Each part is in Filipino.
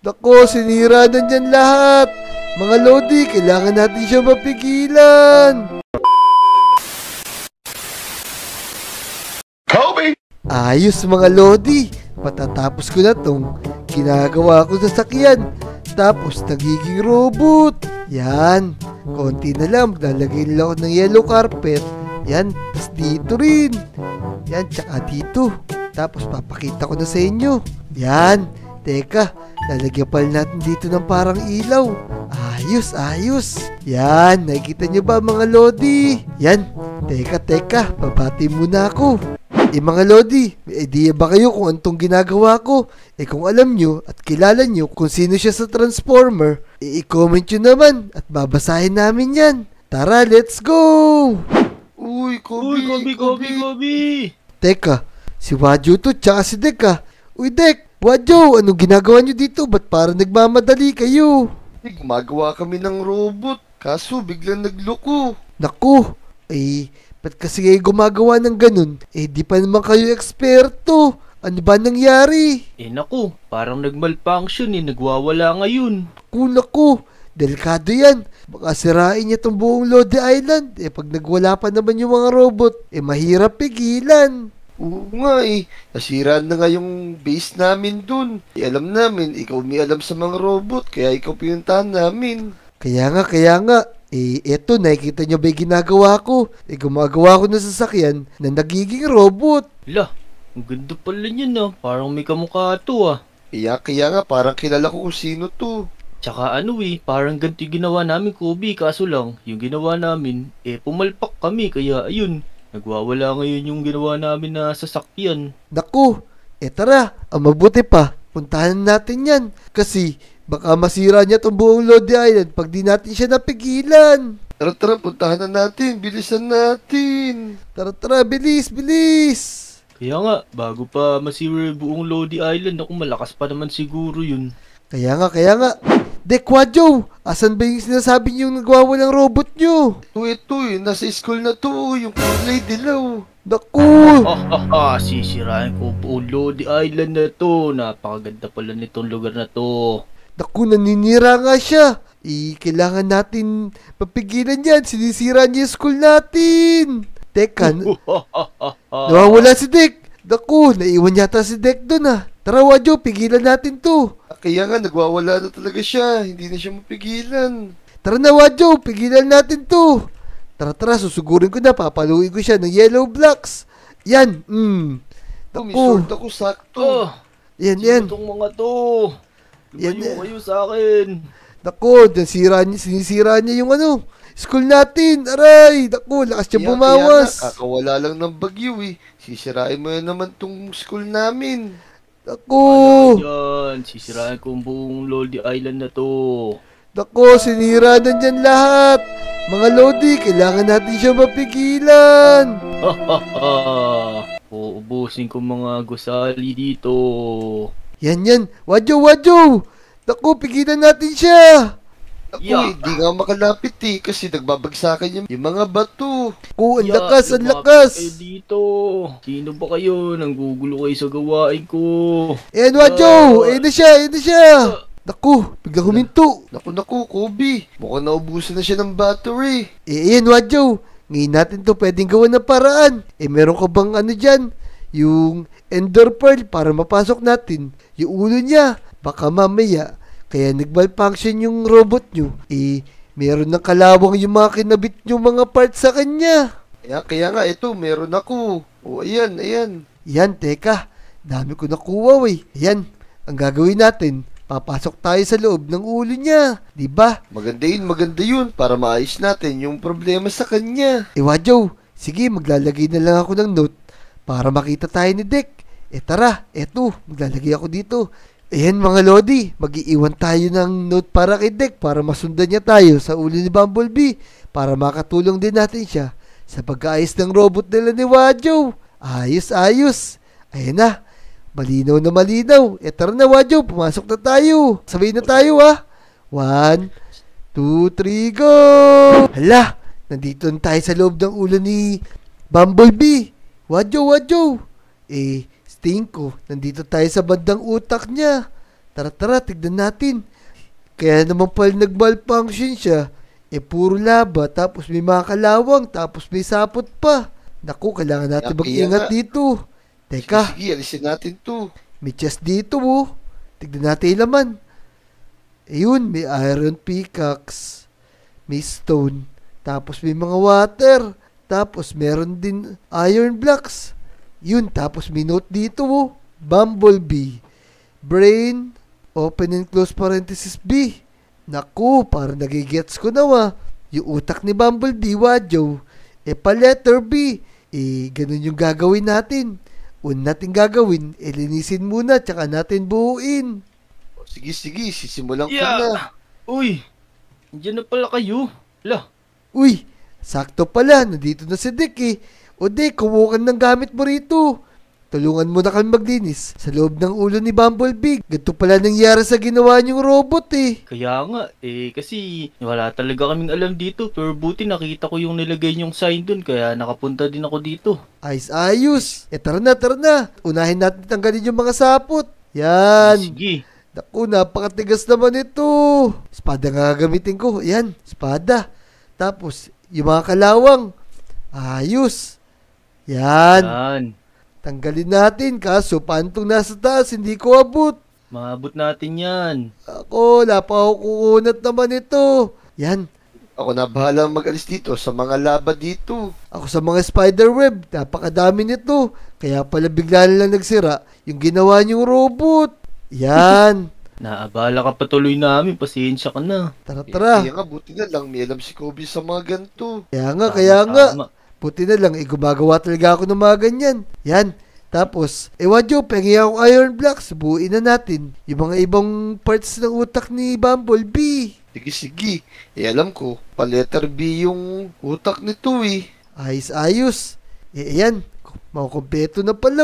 Nako, sinira na dyan lahat. Mga Lodi, kailangan natin siya mapigilan. Kobe! Ayos mga Lodi. Matatapos ko na tong ginagawa ko sa sakyan. Tapos nagiging robot. Yan. Konti na lang. Maglalagay nila ako ng yellow carpet. Yan. Tapos dito rin. Yan. Tsaka dito. Tapos papakita ko na sa inyo. Yan. Teka. Lalagyan pala natin dito ng parang ilaw. Ayos, ayos. Yan. Nakikita nyo ba mga Lodi? Yan. Teka. Babati muna ako. Mga Lodi, may idea ba kayo kung antong ginagawa ko? Kung alam nyo at kilala nyo kung sino siya sa Transformer, i-comment nyo naman at babasahin namin yan. Tara, let's go! Uy, Kobe! Teka, si Wadjo to tsaka si Dek ah. Uy Dek, Wadjo, anong ginagawa nyo dito? Ba't parang nagmamadali kayo? Gumagawa kami ng robot, kaso biglang nagloko. Naku, ba't kasi kayo gumagawa ng ganun? Di pa naman kayo eksperto. Ano ba nangyari? Naku, parang nag-malfunction nagwawala ngayon. Naku, delikado yan. Baka sirain niya tong buong Lodi Island. Pag nagwala pa naman yung mga robot, mahirap pigilan. Oo nga nasira na nga yung base namin dun. Alam namin, ikaw may alam sa mga robot, kaya ikaw pinuntahan namin. Kaya nga. Eto, nakikita nyo ba yung ginagawa ko? Gumagawa ko ng sasakyan na nagiging robot. Lah, ang ganda pala niyan Parang may kamukha to Kaya nga, parang kilala ko kung sino to. Tsaka parang ganito yung ginawa namin, Kobe. Kaso lang, yung ginawa namin, pumalpak kami. Kaya ayun, nagwawala ngayon yung ginawa namin na sasakyan. Naku, tara, ang mabuti pa, puntahan natin yan. Kasi baka masira niya itong buong Lodi Island pag di natin siya napigilan. Tara, puntahan na natin. Bilisan natin. Tara, bilis. Kaya nga, bago pa masira buong Lodi Island, malakas pa naman siguro yun. Kaya nga. Dek, Wadjo, asan ba yung sinasabi niyo yung nagwawalang robot nyo? Ito nasa school na to, yung kulay dilaw. Naku! Sisirain ko buong Lodi Island na to. Napakaganda pala nitong lugar na to. Naku, naninira nga siya. Kailangan natin papigilan yan. Sinisira niya yung school natin. Teka, nawawala si Dek. Naku, naiwan yata si Dek doon Tara Wadjo, pigilan natin to. Kaya nga, nagwawala na talaga siya. Hindi na siya mapigilan. Tara na Wadjo, pigilan natin to. Tara, susugurin ko na. Papaluin ko siya ng yellow blocks. Yan, May sword ako sakto. Yan. Itong mga to. Lumayo kayo sa akin. Naku, sinisira niya yung school natin. Aray, naku, lakas niya bumawas. Kaya kakawala lang ng bagyo Sisirain mo naman tong school namin. Naku. Yan, sisirain ko ang buong Lodi Island na to. Naku, sinira na dyan lahat. Mga Lodi, kailangan natin siya mapigilan. Uubusin ko mga gusali dito. Yan. Wadjo. Naku, pigilan natin siya. Naku, hindi nga makalapit kasi nagbabagsakan yung mga bato. Ang lakas. Dito. Sino ba kayo? Nanggugulo kayo sa gawain ko. Wadjo, na siya. Naku, biglang huminto. Naku, Kobe. Mukhang naubusan na siya ng battery. Wadjo. Ngayon natin to pwedeng gawa ng paraan. Meron ka bang dyan? Yung Ender Pearl para mapasok natin yung ulo niya. Baka mamaya, kaya nag-malfunction yung robot nyo. Meron ng kalawang yung mga kinabit nyo mga parts sa kanya. Kaya nga, ito, meron ako. Ayan. Yan, teka. Dami ko nakuha Ayan, ang gagawin natin, papasok tayo sa loob ng ulo niya. Diba? Maganda yun para maayos natin yung problema sa kanya. Wadjo, sige, maglalagay na lang ako ng note para makita tayo ni Dek. Tara, eto, maglalagay ako dito. Ayan mga Lodi, mag-iiwan tayo ng note para kay Dek para masundan niya tayo sa ulo ni Bumblebee para makatulong din natin siya sa pag-aayos ng robot nila ni Wadjo. Ayos. Ayan na, malinaw na malinaw. Tara na Wadjo, pumasok na tayo. Sabay na tayo 1, 2, 3, go! Hala, nandito na tayo sa loob ng ulo ni Bumblebee. Wadjo. Sting ko, nandito tayo sa bandang utak niya. Tara, tignan natin. Kaya naman pala nag-malfunction siya. Puro laba, tapos may mga kalawang, tapos may sapot pa. Naku, kailangan natin mag-ingat dito. Teka, Sige, alisin natin to. may chest dito Tignan natin yung laman. Ayun, may iron pickaxe, may stone, tapos may mga water, tapos meron din iron blocks. Yun, tapos may note dito Bumblebee, brain, open and close parenthesis B. Naku, parang nagigets ko na yung utak ni Bumblebee, Wadyo. Pa letter B. Ganun yung gagawin natin. Una natin gagawin, linisin muna, tsaka natin buuin. Sige, sisimulan ko na. Uy, andyan na pala kayo. Lah, Uy, sakto pala, nandito na si Dick O Dick, kumuha ka ng gamit mo rito. Tulungan mo na kami maglinis sa loob ng ulo ni Bumblebee. Ganito pala nangyari sa ginawa niyong robot kaya nga, kasi wala talaga kaming alam dito. Pero buti nakita ko yung nilagay niyong sign dun, kaya nakapunta din ako dito. Ayos. Tara na. Unahin natin tanggalin yung mga sapot. Yan. Sige. Naku, napakatigas naman ito. Espada nga gagamitin ko. Yan, espada. Tapos, yung mga kalawang. Ayos. Yan. Tanggalin natin. Kaso, paano nasa taas? Hindi ko abot. Maabot natin yan. Ako, napakakukunat naman ito. Yan. Ako na bahala mag-alis dito sa mga laba dito. Ako sa mga spiderweb. Napakadami nito. Kaya pala bigla na lang nagsira yung ginawa niyong robot. Yan. Naabala ka patuloy namin. Pasensya ka na. Tara. Kaya nga, buti na lang may alam si Kobe sa mga ganito. Kaya nga. Buti na lang, gumagawa talaga ako ng mga ganyan. Yan. Tapos, Wadyo, pengi akong iron blocks. Buuin na natin yung mga ibang parts ng utak ni Bumblebee. Sige. Alam ko, pa letter B yung utak nito Ayos. Ayan. Makukumpleto na pala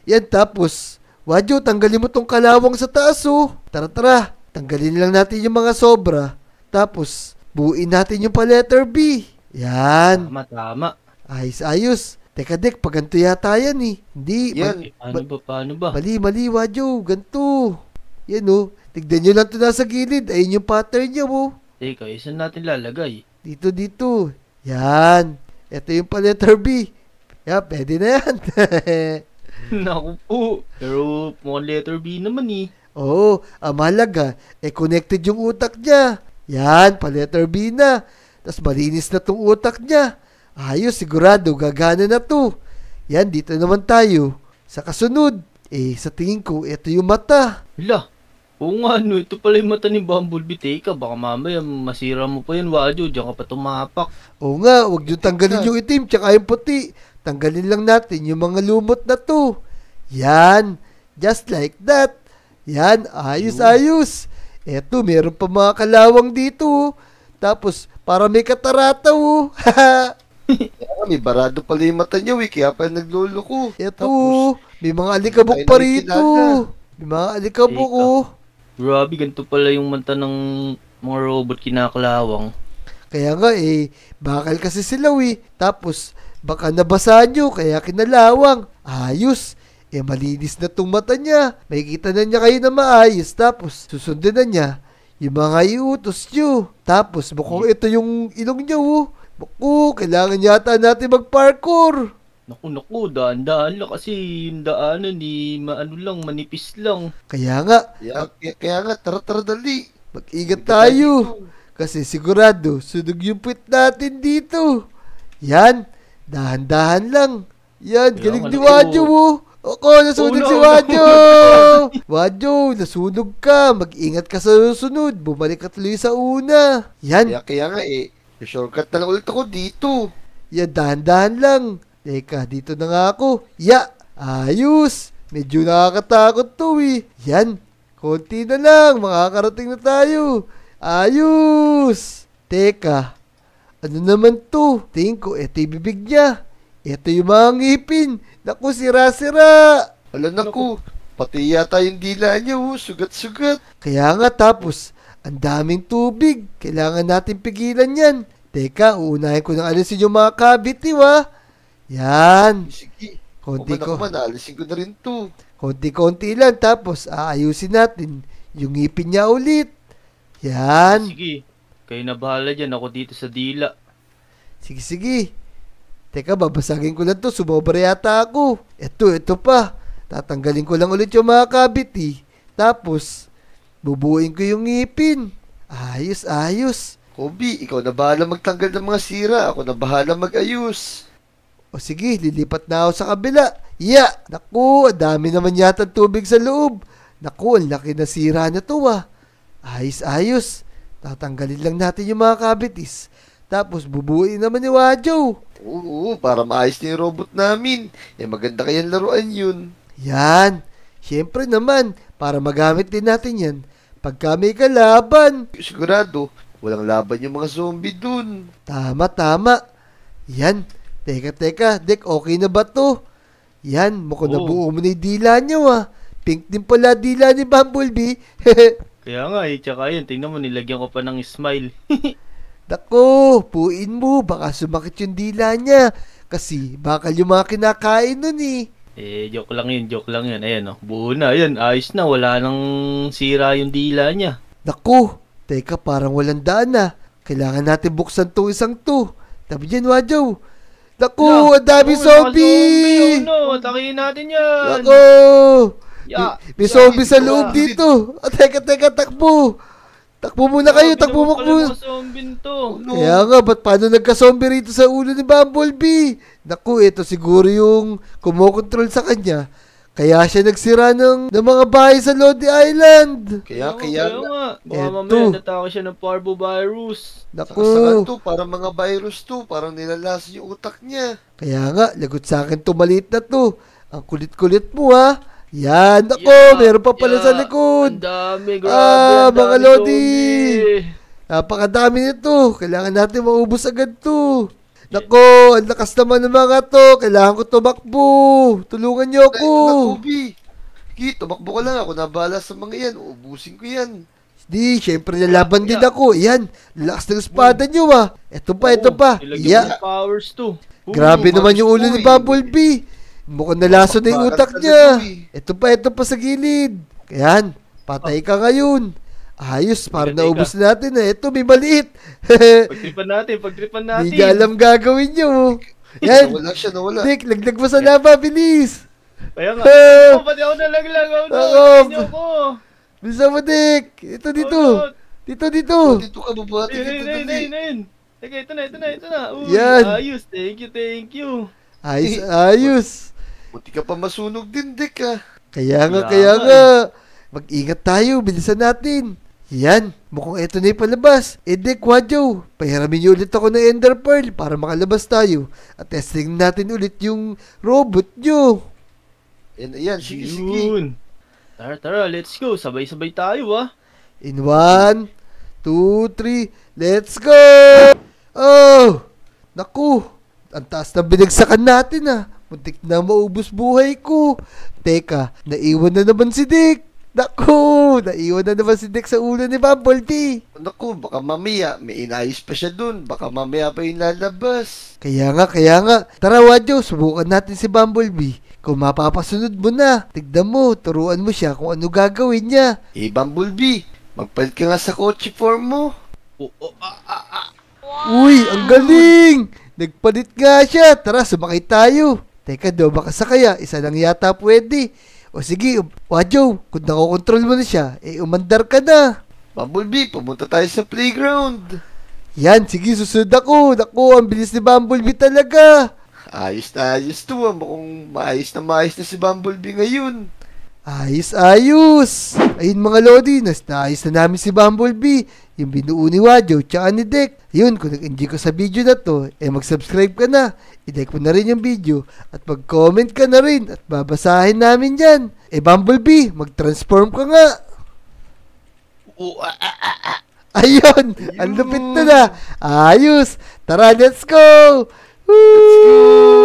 Yan, tapos, Wadyo, tanggalin mo tong kalawang sa taas Tara. Tanggalin lang natin yung mga sobra. Tapos, buuin natin yung pa letter B. Yan. Tama. Ayos. Teka, Dek, pag ganito yata yan Hindi. Yan. Paano ba? Mali, Wadyo. Ganito. Yan Tignan nyo lang ito nasa gilid. Ayun yung pattern niya Teka, saan natin lalagay? Dito. Yan. Ito yung pa letter B. Yan, pwede na yan. Naku po. Pero mukhang letter B naman Oo, ang mahalaga, connected yung utak niya. Yan, pa letter B na. Tapos malinis na tong utak niya. Ayos, sigurado, gagana na to. Yan, dito naman tayo. Sa kasunod, sa tingin ko, ito yung mata. Hala, oo nga ito pala yung mata ni Bumblebee. Teka, baka mamaya masira mo pa yan, Wadyo. Diyan ka pa tumapak. Oo nga, huwag nyo tanggalin yung itim tsaka yung puti. Tanggalin lang natin yung mga lumot na to. Yan, just like that. Yan, ayos. Eto, meron pa mga kalawang dito. Tapos, para may katarata Kaya may barado pala yung mata niya kaya pala nagluloko. Eto, Tapos, may mga alikabok pa rito. May mga alikabok Grabe, ganito pala yung mata ng mga robot kinakalawang. Kaya nga bakal kasi sila Tapos, baka nabasa nyo, kaya kinalawang. Ayos. Malinis na tong mata niya. Makikita na niya kayo na maayos. Tapos, susundin na niya yung mga iutos nyo. Tapos, mukhang ito yung ilong niya Naku, kailangan yata natin mag-parkour. Naku, daan-daan lang kasi yung daanan manipis lang. Kaya nga, tara dali. mag-ingat tayo. Kasi sigurado, sunog yung puwit natin dito. Yan, dahan-dahan lang. Yan, galing ni Wadyo Ako, nasunog si Wadyo. Wadyo, nasunog ka. Mag-ingat ka sa susunod. Bumalik ka tuloy sa una. Yan. Kaya nga shortcut na lang ulit ako dito. Yan, dahan-dahan lang. Teka, dito na nga ako. Ayos. Medyo nakakatakot to Yan, konti na lang. Makakarating na tayo. Ayos. Teka, ano naman to? Tingin ko, eto yung bibig niya. Eto yung mga ngipin. Naku, sira-sira. Naku, pati yata yung dila niya sugat-sugat. Kaya nga, tapos, ang daming tubig. Kailangan natin pigilan yan. Teka, uunahin ko nang alisin yung mga cavity Yan. Sige. Konti ko. Alisin ko na rin to. Konti-konti lang, tapos aayusin natin yung ngipin niya ulit. Yan. Sige, kayo na bahala dyan. Ako dito sa dila. Sige, sige. Teka, babasagin ko lang to. Sumobra yata ako. Ito pa. Tatanggalin ko lang ulit yung mga kabit eh. Tapos, bubuin ko yung ngipin. Ayos, ayos. Kobe, ikaw na bahala magtanggal ng mga sira. Ako na bahala mag-ayos. O sige, lilipat na ako sa kabila. Naku, ang dami naman yata tubig sa loob. Naku, ang laki na sira na to ah. Ayos, ayos. Tatanggalin lang natin yung mga kabitis. Tapos bubuin naman ni Wajo. Oo, para maayos na yung robot namin. Maganda kayang laruan yun. Yan. Siyempre naman, para magamit din natin yan. Pagka may kalaban. Sigurado, walang laban yung mga zombie dun. Tama, tama. Yan. Teka, Dek, okay na ba to? Yan, mukhang nabuo mo na yung dila niyo ah. Pink din pala dila ni Bumblebee. Kaya nga tsaka yun, tingnan mo, nilagyan ko pa ng smile. Dako, puin mo, baka sumakit yung dila niya. Kasi bakal yung mga kinakain nun eh. Joke lang yun. Ayan, buo na, ayan, ayos na, wala nang sira yung dila niya. Dako, teka, parang walang daan na. Kailangan natin buksan tong isang to. Tabi dyan, Wajo. Dako, ang dami zombie! Atakin natin yan! Dako! Ya, May zombie sa loob dito. Teka, takbo. Takbo muna kayo, takbo mo muna. Zombie to. Kaya nga, paano nagka-zombie rito sa ulo ni Bumblebee? Naku, ito siguro yung kumokontrol sa kanya. Kaya siya nagsira ng mga bahay sa Lodi Island. Kaya nga. Baka mamaya natake siya ng parvovirus. Naku. Saka to, parang mga virus to. Parang nilalasa yung utak niya. Kaya nga, lagot sa akin to, maliit na to. Ang kulit-kulit mo ha. Yan, ako, meron pa pala sa likod. Ang dami, grabe. Mga Lodi. Napakadami nito. Kailangan natin maubos agad to. Nako, ang lakas naman ng mga to. Kailangan ko tumakbo. Tulungan niyo ako. Kobe. Tumakbo ka lang. Ako nabahala sa mga yan. Uubusin ko yan. Di, syempre nalaban din ako. Yan, lakas ng espada niyo ah. Ito pa. Ilagyan mo powers to. Grabe naman yung ulo ni Bumblebee. Mukhang nalaso na yung utak niya. Ito pa sa gilid. Yan, patay ka ngayon. Ayos, parang naubos natin eh. Ito, may maliit. Pagtripan natin. Hindi alam gagawin nyo. Yan. Nawala. Dik, laglag mo sa lava, bilis. Kaya nga. Pati ako nalaglag. Ako. Bisa mo, Dik. Ito, dito. Dito. Dito ka, babati kita dali. Teka, ito na. Uy, yan. Ayos, thank you. Ayos. Buti ka pa masunog din, Dik ah. Kaya nga. Mag-ingat tayo, bilisan natin. Yan, mukhang eto na yung palabas. Dek, Wajo, pahiramin niyo ulit ako ng Ender Pearl para makalabas tayo. At testing natin ulit yung robot nyo. Yan, sige. Tara, let's go. Sabay-sabay tayo In 1, 2, 3, let's go! Oh, naku, ang taas na binagsakan natin Muntik na maubos buhay ko. Teka, naiwan na naman si Dick. Naku, naiwan na naman si Dick sa ulo ni Bumblebee. Naku, baka mamaya, may inayos pa siya dun. Baka mamaya pa yung lalabas. Kaya nga. Tara, Wajo, subukan natin si Bumblebee. Kung mapapasunod mo na, tignan mo, turuan mo siya kung ano gagawin niya. Bumblebee, magpalit ka nga sa kotse form mo. Uy, ang galing! Nagpalit nga siya. Tara, sumakay tayo. Teka, baka sakaya, isa lang yata pwede. O sige, Wajo, kung nakokontrol mo na siya, umandar ka na. Bumblebee, pumunta tayo sa playground. Yan, sige, susunod ako. Naku, ang bilis ni Bumblebee talaga. Ayos to mukhang maayos na si Bumblebee ngayon. Ayos. Ayun mga Lodi, naayos na namin si Bumblebee. Yung binuo ni Wajo, tsaka ni Dek. Yun, kung nag-enjoy ka sa video na to, mag-subscribe ka na. I-like mo na rin yung video. At mag-comment ka na rin. At babasahin namin yan. Bumblebee, mag-transform ka nga. Ayun, ang lupit na. Ayos. Tara, let's go. Woo!